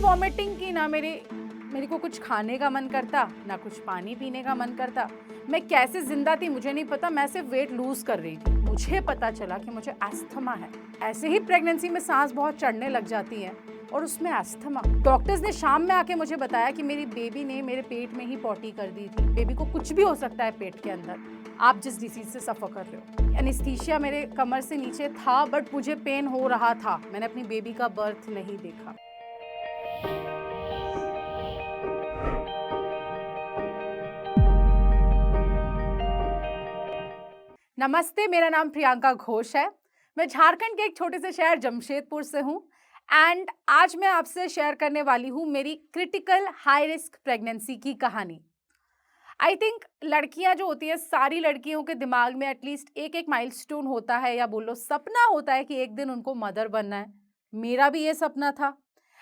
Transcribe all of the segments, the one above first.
Vomiting की ना मेरे को कुछ खाने का मन करता, ना कुछ पानी पीने का मन करता। मैं कैसे जिंदा थी मुझे नहीं पता, मैं सिर्फ वेट लूज कर रही थी। मुझे पता चला कि मुझे अस्थमा है। ऐसे ही प्रेगनेंसी में सांस बहुत चढ़ने लग जाती है और उसमें अस्थमा। डॉक्टर्स ने शाम में आके मुझे बताया कि मेरी बेबी ने मेरे पेट में ही पॉटी कर दी थी। बेबी को कुछ भी हो सकता है पेट के अंदर, आप जिस डिसीज से सफर कर रहे हो। एनेस्थीसिया मेरे कमर से नीचे था, बट मुझे पेन हो रहा था। मैंने अपनी बेबी का बर्थ नहीं देखा। नमस्ते, मेरा नाम प्रियंका घोष है। मैं झारखंड के एक छोटे से शहर जमशेदपुर से हूँ एंड आज मैं आपसे शेयर करने वाली हूँ मेरी क्रिटिकल हाई रिस्क प्रेगनेंसी की कहानी। आई थिंक लड़कियां जो होती है, सारी लड़कियों के दिमाग में एटलीस्ट एक एक माइलस्टोन होता है, या बोलो सपना होता है कि एक दिन उनको मदर बनना है। मेरा भी ये सपना था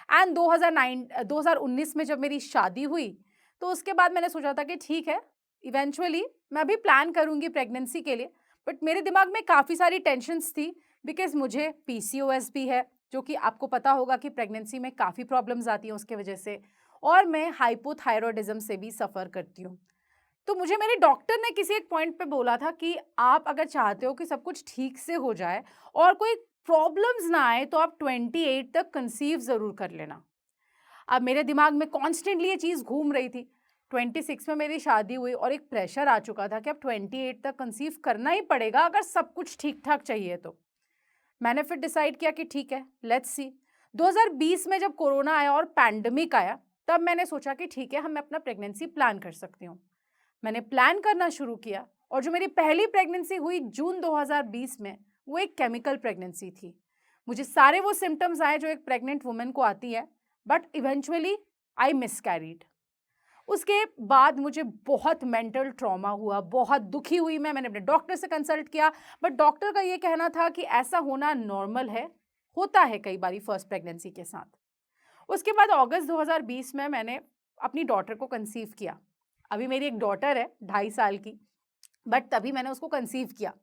एंड 2019 में जब मेरी शादी हुई तो उसके बाद मैंने सोचा था कि ठीक है, इवेंचुअली मैं भी प्लान करूंगी प्रेगनेंसी के लिए। बट मेरे दिमाग में काफ़ी सारी टेंशन्स थी बिकॉज मुझे पीसीओएस भी है, जो कि आपको पता होगा कि प्रेगनेंसी में काफ़ी प्रॉब्लम्स आती हैं उसके वजह से, और मैं हाइपोथायरॉयडिज्म से भी सफ़र करती हूँ। तो मुझे मेरे डॉक्टर ने किसी एक पॉइंट पे बोला था कि आप अगर चाहते हो कि सब कुछ ठीक से हो जाए और कोई प्रॉब्लम्स ना आए तो आप 28 तक कंसीव ज़रूर कर लेना। अब मेरे दिमाग में कॉन्स्टेंटली ये चीज़ घूम रही थी। 26 में मेरी शादी हुई और एक प्रेशर आ चुका था कि अब 28 तक कंसीव करना ही पड़ेगा अगर सब कुछ ठीक ठाक चाहिए तो। मैंने फिर डिसाइड किया कि ठीक है, लेट्स सी। 2020 में जब कोरोना आया और पैंडमिक आया, तब मैंने सोचा कि ठीक है, हम अपना प्रेगनेंसी प्लान कर सकती हूँ। मैंने प्लान करना शुरू किया और जो मेरी पहली प्रेगनेंसी हुई जून 2020 में, वो एक केमिकल प्रेगनेंसी थी। मुझे सारे वो सिम्टम्स आए जो एक प्रेग्नेंट वुमेन को आती है, बट इवेंचुअली आई मिसकैरीड। उसके बाद मुझे बहुत मेंटल ट्रॉमा हुआ, बहुत दुखी हुई मैंने अपने डॉक्टर से कंसल्ट किया, बट डॉक्टर का ये कहना था कि ऐसा होना नॉर्मल है, होता है कई बारी फर्स्ट प्रेगनेंसी के साथ। उसके बाद अगस्त 2020 में मैंने अपनी डॉटर को कंसीव किया। अभी मेरी एक डॉटर है 2.5 साल की, बट तभी मैंने उसको कंसीव किया।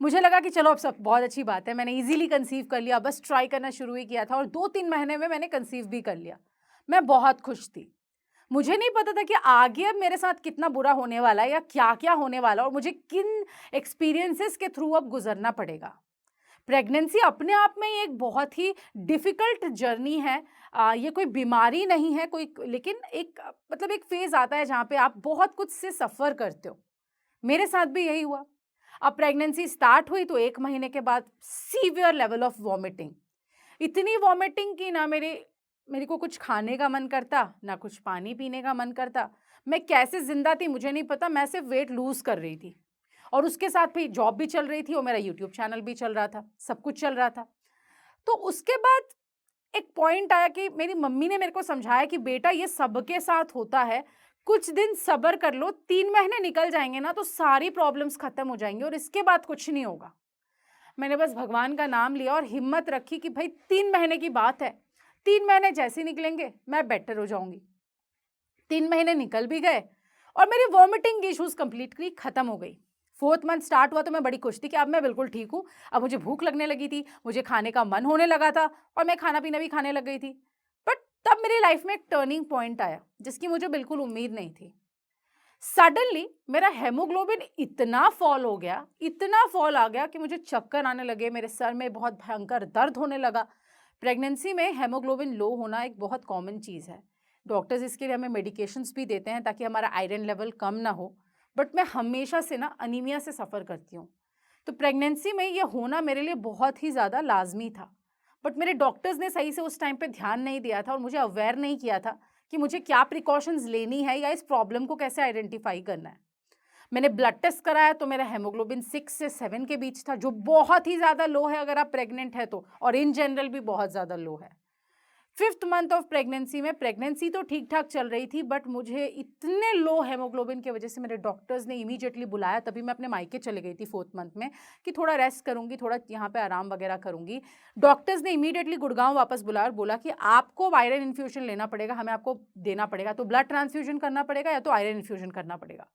मुझे लगा कि चलो अब सब बहुत अच्छी बात है, मैंने इजीली कंसीव कर लिया, बस ट्राई करना शुरू ही किया था और 2-3 महीने में मैंने कंसीव भी कर लिया। मैं बहुत खुश थी। मुझे नहीं पता था कि आगे अब मेरे साथ कितना बुरा होने वाला है या क्या-क्या होने वाला है और मुझे किन एक्सपीरियंसेस के थ्रू अब गुजरना पड़ेगा। प्रेगनेंसी अपने आप में ही एक बहुत ही डिफ़िकल्ट जर्नी है। ये कोई बीमारी नहीं है कोई, लेकिन एक मतलब एक फ़ेज़ आता है जहाँ पे आप बहुत कुछ से सफ़र करते हो। मेरे साथ भी यही हुआ। अब प्रेगनेंसी स्टार्ट हुई तो 1 महीने के बाद सीवियर लेवल ऑफ वॉमिटिंग। इतनी वॉमिटिंग कि ना मेरे को कुछ खाने का मन करता, ना कुछ पानी पीने का मन करता। मैं कैसे ज़िंदा थी मुझे नहीं पता, मैं सिर्फ़ वेट लूज़ कर रही थी। और उसके साथ फिर जॉब भी चल रही थी और मेरा यूट्यूब चैनल भी चल रहा था, सब कुछ चल रहा था। तो उसके बाद एक पॉइंट आया कि मेरी मम्मी ने मेरे को समझाया कि बेटा ये सबके साथ होता है, कुछ दिन सब्र कर लो, 3 महीने निकल जाएँगे ना तो सारी प्रॉब्लम्स खत्म हो जाएँगी और इसके बाद कुछ नहीं होगा। मैंने बस भगवान का नाम लिया और हिम्मत रखी कि भाई 3 महीने की बात है, 3 महीने जैसे ही निकलेंगे मैं बेटर हो जाऊँगी। 3 महीने निकल भी गए और मेरी वॉमिटिंग इश्यूज़ कंप्लीटली खत्म हो गई। 4th मंथ स्टार्ट हुआ तो मैं बड़ी खुश थी कि अब मैं बिल्कुल ठीक हूँ। अब मुझे भूख लगने लगी थी, मुझे खाने का मन होने लगा था और मैं खाना-पीना भी खाने लग गई थी। बट तब मेरी लाइफ में एक टर्निंग पॉइंट आया, जिसकी मुझे बिल्कुल उम्मीद नहीं थी। सडनली मेरा हेमोग्लोबिन इतना फॉल हो गया, इतना फॉल आ गया कि मुझे चक्कर आने लगे, मेरे सर में बहुत भयंकर दर्द होने लगा। प्रेगनेंसी में हेमोग्लोबिन लो होना एक बहुत कॉमन चीज़ है। डॉक्टर्स इसके लिए हमें मेडिकेशंस भी देते हैं ताकि हमारा आयरन लेवल कम ना हो। बट मैं हमेशा से ना अनीमिया से सफ़र करती हूँ। तो प्रेगनेंसी में ये होना मेरे लिए बहुत ही ज़्यादा लाज़मी था। बट मेरे डॉक्टर्स ने सही से उस टाइम पे ध्यान नहीं दिया था और मुझे अवेयर नहीं किया था कि मुझे क्या प्रिकॉशंस लेनी है या इस प्रॉब्लम को कैसे आइडेंटिफाई करना है। मैंने ब्लड टेस्ट कराया तो मेरा हेमोग्लोबिन 6 से 7 के बीच था, जो बहुत ही ज़्यादा लो है अगर आप प्रेग्नेंट है तो, और इन जनरल भी बहुत ज़्यादा लो है। 5th मंथ ऑफ प्रेगनेंसी में प्रेगनेंसी तो ठीक-ठाक चल रही थी, बट मुझे इतने लो हेमोग्लोबिन की वजह से मेरे डॉक्टर्स ने इमीडिएटली बुलाया, तभी मैं अपने मायके चली गई थी 4th मंथ में कि थोड़ा रेस्ट करूँगी, थोड़ा यहाँ पे आराम वगैरह करूँगी। डॉक्टर्स ने इमीडिएटली गुड़गाँव वापस बुलाया और बोला कि आपको आयरन इन्फ्यूजन लेना पड़ेगा, हमें आपको देना पड़ेगा, तो ब्लड ट्रांसफ्यूजन करना पड़ेगा या तो आयरन इन्फ्यूजन करना पड़ेगा।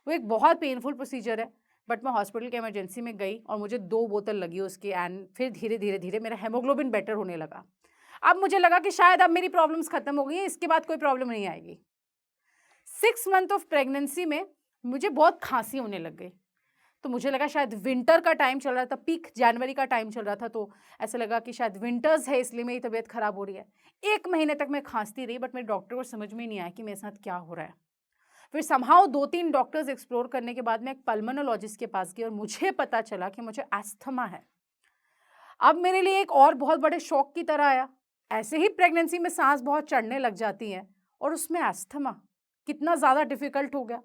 वो एक बहुत पेनफुल प्रोसीजर है, बट मैं हॉस्पिटल के इमरजेंसी में गई और मुझे 2 बोतल लगी उसकी एंड फिर धीरे-धीरे मेरा हेमोग्लोबिन बेटर होने लगा। अब मुझे लगा कि शायद अब मेरी प्रॉब्लम्स खत्म हो गई हैं, इसके बाद कोई प्रॉब्लम नहीं आएगी। 6 मंथ ऑफ प्रेगनेंसी में मुझे बहुत खांसी होने लग गई। तो मुझे लगा शायद विंटर का टाइम चल रहा था, पीक जनवरी का टाइम चल रहा था, तो ऐसा लगा कि शायद विंटर्स है इसलिए मेरी तबीयत खराब हो रही है। 1 महीने तक मैं खांसती रही, बट मेरे डॉक्टर को समझ में नहीं आया कि मेरे साथ क्या हो रहा है। फिर समहाउ 2-3 डॉक्टर्स एक्सप्लोर करने के बाद मैं एक पल्मोनोलॉजिस्ट के पास गई और मुझे पता चला कि मुझे अस्थमा है। अब मेरे लिए एक और बहुत बड़े शॉक की तरह आया। ऐसे ही प्रेगनेंसी में सांस बहुत चढ़ने लग जाती है और उसमें अस्थमा, कितना ज़्यादा डिफिकल्ट हो गया।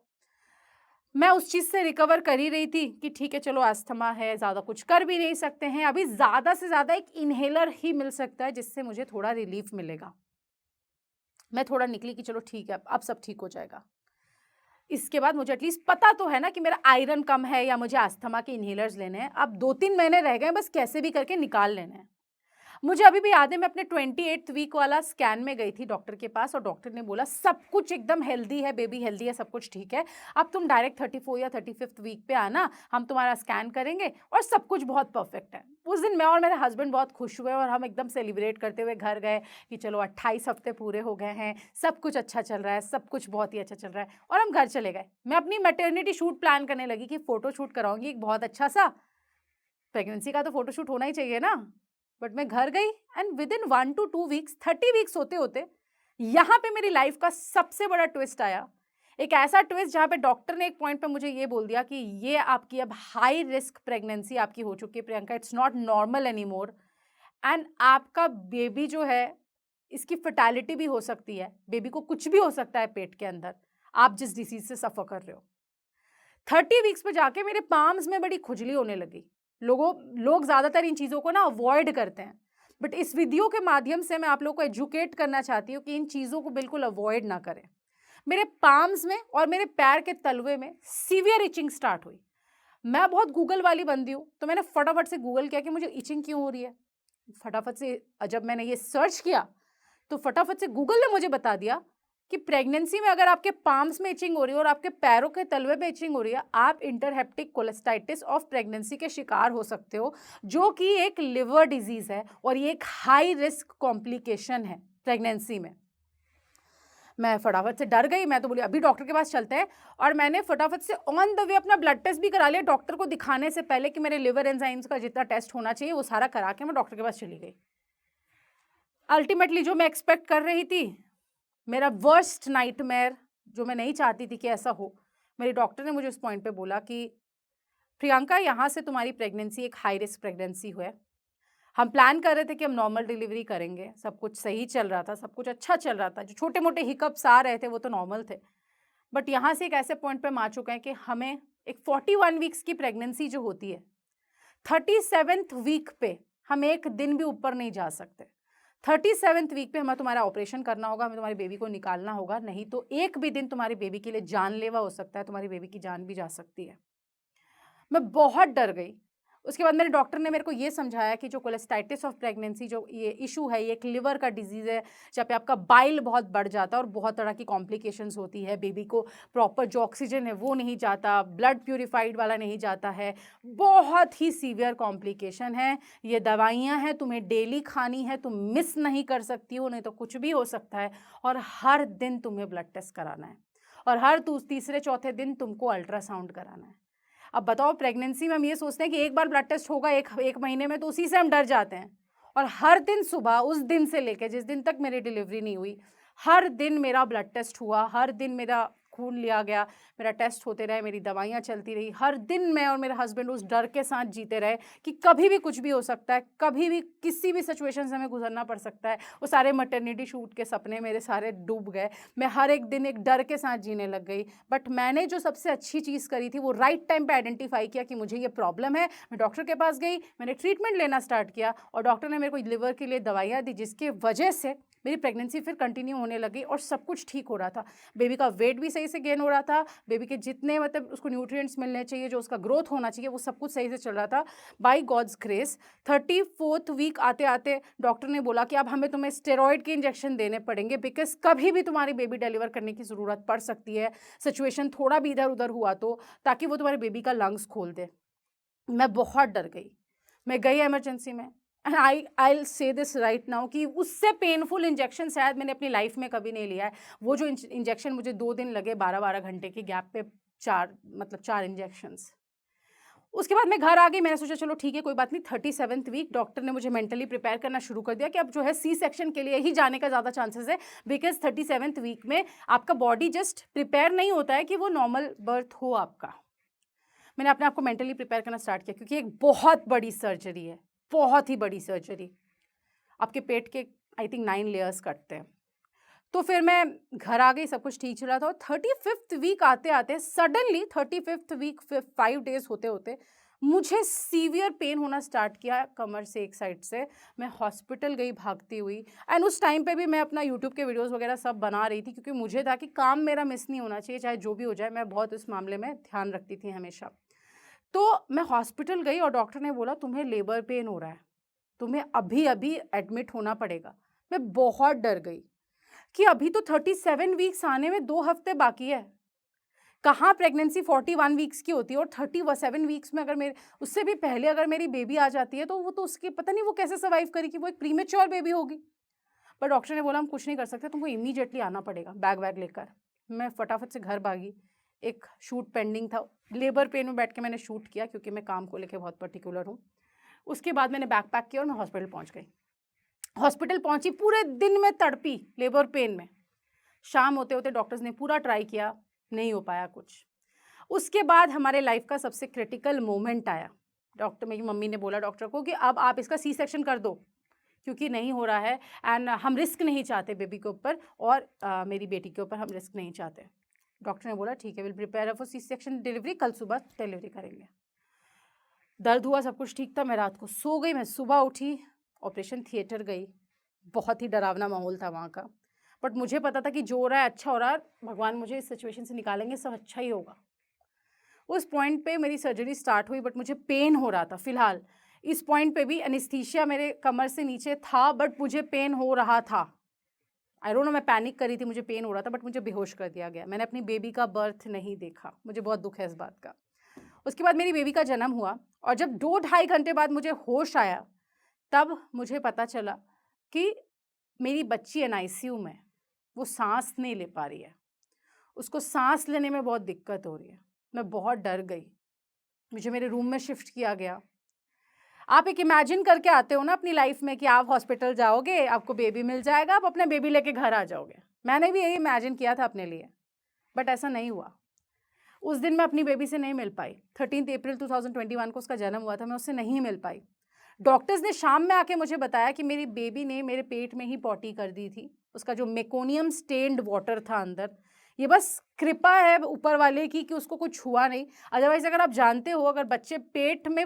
मैं उस चीज़ से रिकवर कर ही रही थी कि ठीक है चलो अस्थमा है, ज़्यादा कुछ कर भी नहीं सकते हैं, अभी ज़्यादा से ज़्यादा एक इन्हेलर ही मिल सकता है जिससे मुझे थोड़ा रिलीफ मिलेगा। मैं थोड़ा निकली कि चलो ठीक है अब सब ठीक हो जाएगा। इसके बाद मुझे एटलीस्ट पता तो है ना कि मेरा आयरन कम है या मुझे अस्थमा के इन्हेलर्स लेने हैं। अब 2-3 महीने रह गए, बस कैसे भी करके निकाल लेने हैं। मुझे अभी भी याद है, मैं अपने 28th वीक वाला स्कैन में गई थी डॉक्टर के पास और डॉक्टर ने बोला सब कुछ एकदम हेल्दी है, बेबी हेल्दी है, सब कुछ ठीक है। अब तुम डायरेक्ट 34 या 35th वीक पे आना, हम तुम्हारा स्कैन करेंगे और सब कुछ बहुत परफेक्ट है। उस दिन मैं और मेरे हस्बैंड बहुत खुश हुए और हम एकदम सेलिब्रेट करते हुए घर गए कि चलो 28 हफ्ते पूरे हो गए हैं, सब कुछ अच्छा चल रहा है, सब कुछ बहुत ही अच्छा चल रहा है, और हम घर चले गए। मैं अपनी मैटरनिटी शूट प्लान करने लगी कि फोटो शूट कराऊंगी एक बहुत अच्छा सा, प्रेगनेंसी का तो फोटोशूट होना ही चाहिए ना। बट मैं घर गई and with in 1 to 2 weeks, 30 weeks होते होते यहाँ पे मेरी लाइफ का सबसे बड़ा ट्विस्ट आया। एक ऐसा ट्विस्ट जहाँ पे डॉक्टर ने एक पॉइंट पे मुझे ये बोल दिया कि ये आपकी अब हाई रिस्क प्रेगनेंसी आपकी हो चुकी है Priyanka, it's not normal any more, and आपका बेबी जो है इसकी फर्टालिटी भी हो सकती है, बेबी को कुछ भी हो सकता है पेट के अंदर, आप जिस डिसीज से सफ़र कर रहे हो। 30 वीक्स पे जाके मेरे पाम्स में बड़ी खुजली होने लगी। लोग ज़्यादातर इन चीज़ों को ना अवॉइड करते हैं, बट इस वीडियो के माध्यम से मैं आप लोग को एजुकेट करना चाहती हूँ कि इन चीज़ों को बिल्कुल अवॉइड ना करें। मेरे पाम्स में और मेरे पैर के तलवे में सीवियर इचिंग स्टार्ट हुई। मैं बहुत गूगल वाली बंदी हूँ, तो मैंने फटाफट से गूगल किया कि मुझे इचिंग क्यों हो रही है। फटाफट से जब मैंने ये सर्च किया तो फटाफट से गूगल ने मुझे बता दिया कि प्रेगनेंसी में अगर आपके पाम्स में इचिंग हो रही है और आपके पैरों के तलवे में इचिंग हो रही है, आप इंटरहेप्टिक कोलेस्टाइटिस ऑफ प्रेगनेंसी के शिकार हो सकते हो, जो कि एक लिवर डिजीज है और ये एक हाई रिस्क कॉम्प्लिकेशन है प्रेगनेंसी में। मैं फटाफट से डर गई, मैं तो बोली अभी डॉक्टर के पास चलते हैं, और मैंने फटाफट से ऑन द वे अपना ब्लड टेस्ट भी करा लिया डॉक्टर को दिखाने से पहले कि मेरे लिवर एंजाइम्स का जितना टेस्ट होना चाहिए वो सारा करा के मैं डॉक्टर के पास चली गई। अल्टीमेटली जो मैं एक्सपेक्ट कर रही थी, मेरा वर्स्ट नाइटमेयर, जो मैं नहीं चाहती थी कि ऐसा हो, मेरे डॉक्टर ने मुझे उस पॉइंट पे बोला कि प्रियंका यहाँ से तुम्हारी प्रेगनेंसी एक हाई रिस्क प्रेगनेंसी है। हम प्लान कर रहे थे कि हम नॉर्मल डिलीवरी करेंगे, सब कुछ सही चल रहा था, सब कुछ अच्छा चल रहा था, जो छोटे मोटे हिकअप्स आ रहे थे वो तो नॉर्मल थे, बट यहाँ से एक ऐसे पॉइंट पे हम आ चुके हैं कि हमें एक 41 वीक्स की प्रेगनेंसी जो होती है, 37th वीक पे हम एक दिन भी ऊपर नहीं जा सकते। 37th वीक पे हमें तुम्हारा ऑपरेशन करना होगा, हमें तुम्हारे बेबी को निकालना होगा, नहीं तो एक भी दिन तुम्हारे बेबी के लिए जानलेवा हो सकता है, तुम्हारी बेबी की जान भी जा सकती है। मैं बहुत डर गई। उसके बाद मेरे डॉक्टर ने मेरे को ये समझाया कि जो कोलेस्टाइटिस ऑफ प्रेगनेंसी जो ये इशू है, ये एक लिवर का डिजीज़ है, जहाँ पे आपका बाइल बहुत बढ़ जाता है और बहुत तरह की कॉम्प्लिकेशंस होती है। बेबी को प्रॉपर जो ऑक्सीजन है वो नहीं जाता, ब्लड प्यूरिफाइड वाला नहीं जाता है, बहुत ही सीवियर कॉम्प्लिकेशन है। ये दवाइयाँ हैं, तुम्हें डेली खानी है, तुम मिस नहीं कर सकती हो, नहीं तो कुछ भी हो सकता है, और हर दिन तुम्हें ब्लड टेस्ट कराना है, और हर तीसरे चौथे दिन तुमको अल्ट्रासाउंड कराना है। अब बताओ, प्रेगनेंसी में हम ये सोचते हैं कि एक बार ब्लड टेस्ट होगा एक महीने में, तो उसी से हम डर जाते हैं, और हर दिन सुबह उस दिन से लेकर जिस दिन तक मेरी डिलीवरी नहीं हुई, हर दिन मेरा ब्लड टेस्ट हुआ, हर दिन मेरा खून लिया गया, मेरा टेस्ट होते रहे, मेरी दवाइयाँ चलती रही। हर दिन मैं और मेरा हस्बैंड उस डर के साथ जीते रहे कि कभी भी कुछ भी हो सकता है, कभी भी किसी भी सिचुएशन से हमें गुजरना पड़ सकता है। वो सारे मैटरनिटी शूट के सपने मेरे सारे डूब गए। मैं हर एक दिन एक डर के साथ जीने लग गई। बट मैंने जो सबसे अच्छी चीज़ करी थी, वो राइट टाइम पे आइडेंटिफाई किया कि मुझे ये प्रॉब्लम है। मैं डॉक्टर के पास गई, मैंने ट्रीटमेंट लेना स्टार्ट किया, और डॉक्टर ने मेरे को लिवर के लिए दवाइयाँ दी, जिसकी वजह से मेरी प्रेगनेंसी फिर कंटिन्यू होने लगी और सब कुछ ठीक हो रहा था। बेबी का वेट भी सही से गेन हो रहा था, बेबी के जितने मतलब उसको न्यूट्रिएंट्स मिलने चाहिए, जो उसका ग्रोथ होना चाहिए, वो सब कुछ सही से चल रहा था by God's grace. 34th week आते आते डॉक्टर ने बोला कि अब हमें तुम्हें स्टेरॉइड के इंजेक्शन देने पड़ेंगे, बिकॉज कभी भी तुम्हारी बेबी डिलीवर करने की ज़रूरत पड़ सकती है, सिचुएशन थोड़ा भी इधर उधर हुआ तो, ताकि वो तुम्हारे बेबी का लंग्स खोल दे। मैं बहुत डर गई। मैं गई इमरजेंसी में, एंड आई से दिस राइट नाउ कि उससे पेनफुल इंजेक्शन शायद मैंने अपनी लाइफ में कभी नहीं लिया है। वो जो इंजेक्शन मुझे 2 दिन लगे 12-12 घंटे के गैप पे 4 इंजेक्शंस। उसके बाद मैं घर आ गई, मैंने सोचा चलो ठीक है कोई बात नहीं, 37th वीक डॉक्टर ने मुझे मेंटली प्रिपेयर करना शुरू कर दिया कि अब जो है सी सेक्शन के लिए ही जाने का ज़्यादा चांसेस है, बिकॉज 37th वीक में आपका बॉडी जस्ट प्रिपेयर नहीं होता है कि वो नॉर्मल बर्थ हो आपका। मैंने अपने आप को मेंटली प्रिपेयर करना स्टार्ट किया क्योंकि एक बहुत बड़ी सर्जरी है, बहुत ही बड़ी सर्जरी। आपके पेट के आई थिंक 9 लेयर्स कटते हैं। तो फिर मैं घर आ गई, सब कुछ ठीक चल रहा था और 35th वीक आते आते सडनली 35th वीक 5 डेज होते होते मुझे सीवियर पेन होना स्टार्ट किया कमर से, एक साइड से। मैं हॉस्पिटल गई भागती हुई, एंड उस टाइम पे भी मैं अपना यूट्यूब के वीडियोस वगैरह सब बना रही थी क्योंकि मुझे था कि काम मेरा मिस नहीं होना चाहिए, चाहे जो भी हो जाए। मैं बहुत इस मामले में ध्यान रखती थी हमेशा। तो मैं हॉस्पिटल गई और डॉक्टर ने बोला तुम्हें लेबर पेन हो रहा है, तुम्हें अभी अभी एडमिट होना पड़ेगा। मैं बहुत डर गई कि अभी तो 37 वीक्स आने में 2 हफ्ते बाकी है। कहाँ प्रेगनेंसी 41 वीक्स की होती है और 37 वीक्स में अगर मेरे उससे भी पहले अगर मेरी बेबी आ जाती है तो वो तो उसकी पता नहीं वो कैसे सर्वाइव करेगी, वो एक प्रीमेच्योर बेबी होगी। पर डॉक्टर ने बोला हम कुछ नहीं कर सकते, तुमको इमीडिएटली आना पड़ेगा बैग वैग लेकर। मैं फटाफट से घर भागी, एक शूट पेंडिंग था, लेबर पेन में बैठ के मैंने शूट किया क्योंकि मैं काम को लेकर बहुत पर्टिकुलर हूँ। उसके बाद मैंने बैग पैक किया और मैं हॉस्पिटल पहुँच गई। हॉस्पिटल पहुंची, पूरे दिन में तड़पी लेबर पेन में। शाम होते होते डॉक्टर्स ने पूरा ट्राई किया, नहीं हो पाया कुछ। उसके बाद हमारे लाइफ का सबसे क्रिटिकल मोमेंट आया। डॉक्टर, मेरी मम्मी ने बोला डॉक्टर को कि अब आप इसका सी सेक्शन कर दो क्योंकि नहीं हो रहा है, एंड हम रिस्क नहीं चाहते बेबी के ऊपर और मेरी बेटी के ऊपर हम रिस्क नहीं चाहते। डॉक्टर ने बोला ठीक है, will prepare for C section delivery, कल सुबह डिलीवरी करेंगे। दर्द हुआ, सब कुछ ठीक था। मैं रात को सो गई, मैं सुबह उठी, ऑपरेशन थिएटर गई। बहुत ही डरावना माहौल था वहाँ का, बट मुझे पता था कि जो हो रहा है अच्छा हो रहा है, भगवान मुझे इस सिचुएशन से निकालेंगे, सब अच्छा ही होगा। उस पॉइंट पे मेरी सर्जरी स्टार्ट हुई, बट मुझे पेन हो रहा था फिलहाल। इस पॉइंट पे भी एनेस्थीसिया मेरे कमर से नीचे था, बट मुझे पेन हो रहा था। आई डोंट नो, मैं पैनिक कर रही थी, मुझे पेन हो रहा था, बट मुझे बेहोश कर दिया गया। मैंने अपनी बेबी का बर्थ नहीं देखा, मुझे बहुत दुख है इस बात का। उसके बाद मेरी बेबी का जन्म हुआ और जब 2-2.5 घंटे बाद मुझे होश आया, तब मुझे पता चला कि मेरी बच्ची एनआईसीयू में, वो सांस नहीं ले पा रही है, उसको सांस लेने में बहुत दिक्कत हो रही है। मैं बहुत डर गई, मुझे मेरे रूम में शिफ्ट किया गया। आप एक इमेजिन करके आते हो ना अपनी लाइफ में कि आप हॉस्पिटल जाओगे, आपको बेबी मिल जाएगा, आप अपने बेबी लेके घर आ जाओगे। मैंने भी यही इमेजिन किया था अपने लिए, बट ऐसा नहीं हुआ। उस दिन मैं अपनी बेबी से नहीं मिल पाई। 13 अप्रैल 2021 को उसका जन्म हुआ था, मैं उससे नहीं मिल पाई। डॉक्टर्स ने शाम में आके मुझे बताया कि मेरी बेबी ने मेरे पेट में ही पॉटी कर दी थी। उसका जो मेकोनियम स्टेन्ड वाटर था अंदर, ये बस कृपा है ऊपर वाले की कि उसको कुछ हुआ नहीं। अदरवाइज अगर आप जानते हो, अगर बच्चे पेट में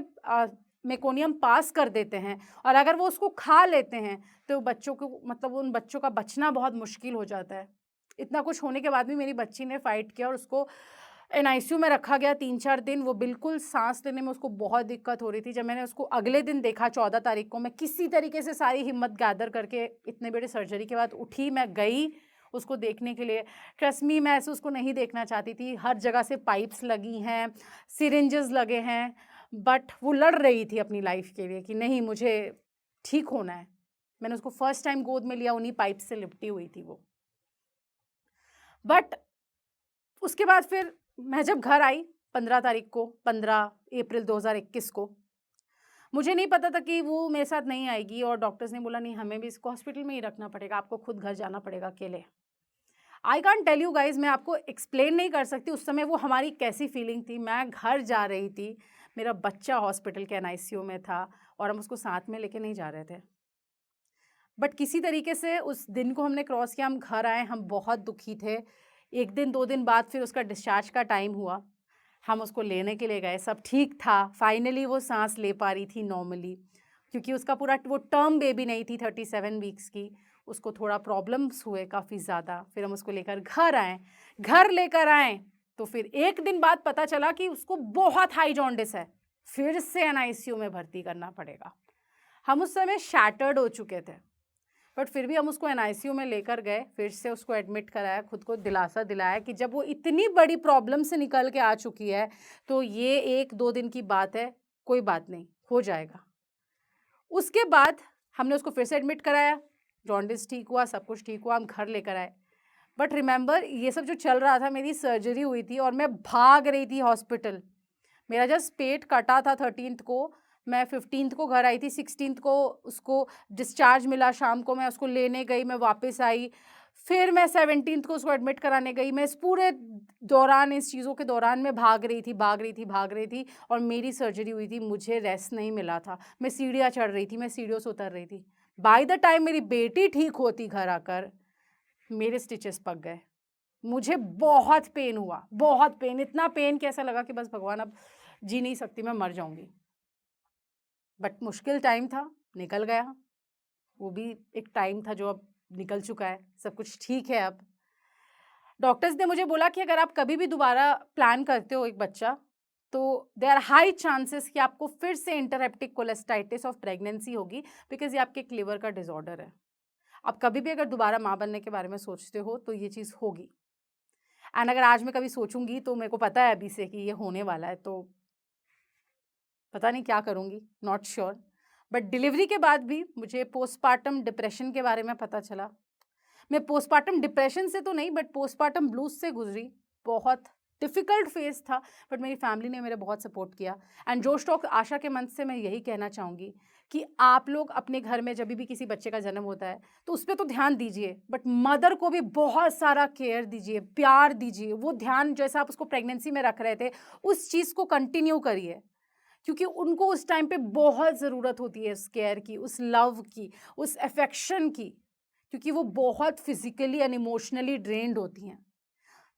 मेकोनियम पास कर देते हैं और अगर वो उसको खा लेते हैं तो बच्चों को, मतलब उन बच्चों का बचना बहुत मुश्किल हो जाता है। इतना कुछ होने के बाद भी मेरी बच्ची ने फाइट किया और उसको एनआईसीयू में रखा गया 3-4 दिन। वो बिल्कुल सांस लेने में उसको बहुत दिक्कत हो रही थी। जब मैंने उसको अगले दिन देखा 14 तारीख को, मैं किसी तरीके से सारी हिम्मत गैदर करके इतने बड़े सर्जरी के बाद उठी, मैं गई उसको देखने के लिए। ट्रस्ट मी, मैं ऐसे उसको नहीं देखना चाहती थी। हर जगह से पाइप्स लगी हैं, सिरिंजेस लगे हैं, बट वो लड़ रही थी अपनी लाइफ के लिए कि नहीं, मुझे ठीक होना है। मैंने उसको फर्स्ट टाइम गोद में लिया, उन्हीं पाइप से लिपटी हुई थी वो। बट उसके बाद फिर मैं जब घर आई 15 तारीख को, 15 अप्रैल 2021 को, मुझे नहीं पता था कि वो मेरे साथ नहीं आएगी और डॉक्टर्स ने बोला नहीं, हमें भी इसको हॉस्पिटल में ही रखना पड़ेगा, आपको खुद घर जाना पड़ेगा अकेले। I can't tell you guys, मैं आपको एक्सप्लेन नहीं कर सकती उस समय वो हमारी कैसी फीलिंग थी। मैं घर जा रही थी, मेरा बच्चा हॉस्पिटल के एनआईसीयू में था और हम उसको साथ में लेके नहीं जा रहे थे। बट किसी तरीके से उस दिन को हमने क्रॉस किया, हम घर आए, हम बहुत दुखी थे। 1 दिन 2 दिन बाद फिर उसका डिस्चार्ज का टाइम हुआ, हम उसको लेने के लिए गए, सब ठीक था। फाइनली वो सांस ले पा रही थी नॉर्मली, क्योंकि उसका पूरा वो टर्म बेबी नहीं थी 37 वीक्स की, उसको थोड़ा प्रॉब्लम्स हुए काफ़ी ज़्यादा। फिर हम उसको लेकर घर आए। घर लेकर आए तो फिर 1 दिन बाद पता चला कि उसको बहुत हाई जॉन्डिस है, फिर से एनआईसीयू में भर्ती करना पड़ेगा। हम उस समय शैटर्ड हो चुके थे, बट फिर भी हम उसको एनआईसीयू में लेकर गए, फिर से उसको एडमिट कराया, खुद को दिलासा दिलाया कि जब वो इतनी बड़ी प्रॉब्लम से निकल के आ चुकी है तो ये 1-2 दिन की बात है, कोई बात नहीं, हो जाएगा। उसके बाद हमने उसको फिर से एडमिट कराया, जॉन्डिस ठीक हुआ, सब कुछ ठीक हुआ, हम घर लेकर आए। बट रिमेंबर ये सब जो चल रहा था, मेरी सर्जरी हुई थी और मैं भाग रही थी हॉस्पिटल। मेरा जस्ट पेट कटा था 13th को, मैं 15th को घर आई थी, 16th को उसको डिस्चार्ज मिला, शाम को मैं उसको लेने गई, मैं वापस आई, फिर मैं 17th को उसको एडमिट कराने गई। मैं इस पूरे दौरान, इस चीज़ों के दौरान मैं भाग रही थी और मेरी सर्जरी हुई थी, मुझे रेस्ट नहीं मिला था। मैं सीढ़ियाँ चढ़ रही थी, मैं सीढ़ियों से उतर रही थी। बाय द टाइम मेरी बेटी ठीक होती घर आकर, मेरे स्टिचेस पक गए। मुझे बहुत पेन हुआ, बहुत पेन, इतना पेन कि ऐसा लगा कि बस भगवान अब जी नहीं सकती, मैं मर जाऊंगी। बट मुश्किल टाइम था, निकल गया। वो भी एक टाइम था जो अब निकल चुका है, सब कुछ ठीक है अब। डॉक्टर्स ने मुझे बोला कि अगर आप कभी भी दोबारा प्लान करते हो एक बच्चा, तो देयर आर हाई चांसेस कि आपको फिर से इंटरहेपेटिक कोलेस्टाइटिस ऑफ प्रेगनेंसी होगी, बिकॉज ये आपके लिवर का डिसऑर्डर है। आप कभी भी अगर दोबारा माँ बनने के बारे में सोचते हो तो ये चीज़ होगी। एंड अगर आज मैं कभी सोचूंगी तो मेरे को पता है अभी से कि ये होने वाला है, तो पता नहीं क्या करूँगी, नॉट श्योर। बट डिलीवरी के बाद भी मुझे पोस्टपार्टम डिप्रेशन के बारे में पता चला। मैं पोस्टपार्टम डिप्रेशन से तो नहीं, बट पोस्टपार्टम ब्लूज से गुजरी। बहुत डिफ़िकल्ट फेज़ था, बट मेरी फैमिली ने मेरा बहुत सपोर्ट किया। एंड जोश टॉक आशा के मंच से मैं यही कहना चाहूँगी कि आप लोग अपने घर में जब भी किसी बच्चे का जन्म होता है तो उस पर तो ध्यान दीजिए, बट मदर को भी बहुत सारा केयर दीजिए, प्यार दीजिए। वो ध्यान जैसा आप उसको प्रेगनेंसी में रख रहे थे, उस चीज़ को कंटिन्यू करिए, क्योंकि उनको उस टाइम पे बहुत ज़रूरत होती है उस केयर की, उस लव की, उस अफेक्शन की, क्योंकि वो बहुत फिजिकली एंड इमोशनली ड्रेन्ड होती हैं।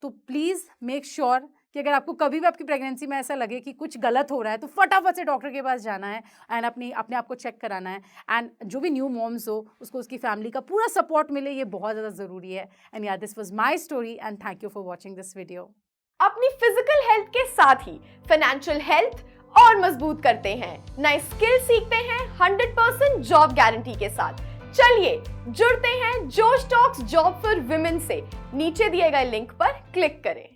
तो प्लीज़ मेक श्योर कि अगर आपको कभी भी आपकी प्रेगनेंसी में ऐसा लगे कि कुछ गलत हो रहा है तो फटाफट से डॉक्टर के पास जाना है एंड अपने आप को चेक कराना है। एंड जो भी न्यू मॉम्स हो उसको उसकी फैमिली का पूरा सपोर्ट मिले, ये बहुत ज़्यादा ज़रूरी है। एंड या this was my story and thank you for watching this video. अपनी फिजिकल हेल्थ के साथ ही फाइनेंशियल हेल्थ और मजबूत करते हैं, नए स्किल सीखते हैं 100% जॉब गारंटी के साथ। चलिए जुड़ते हैं जोश टॉक्स जॉब फॉर विमेन से। नीचे दिए गए लिंक पर क्लिक करें।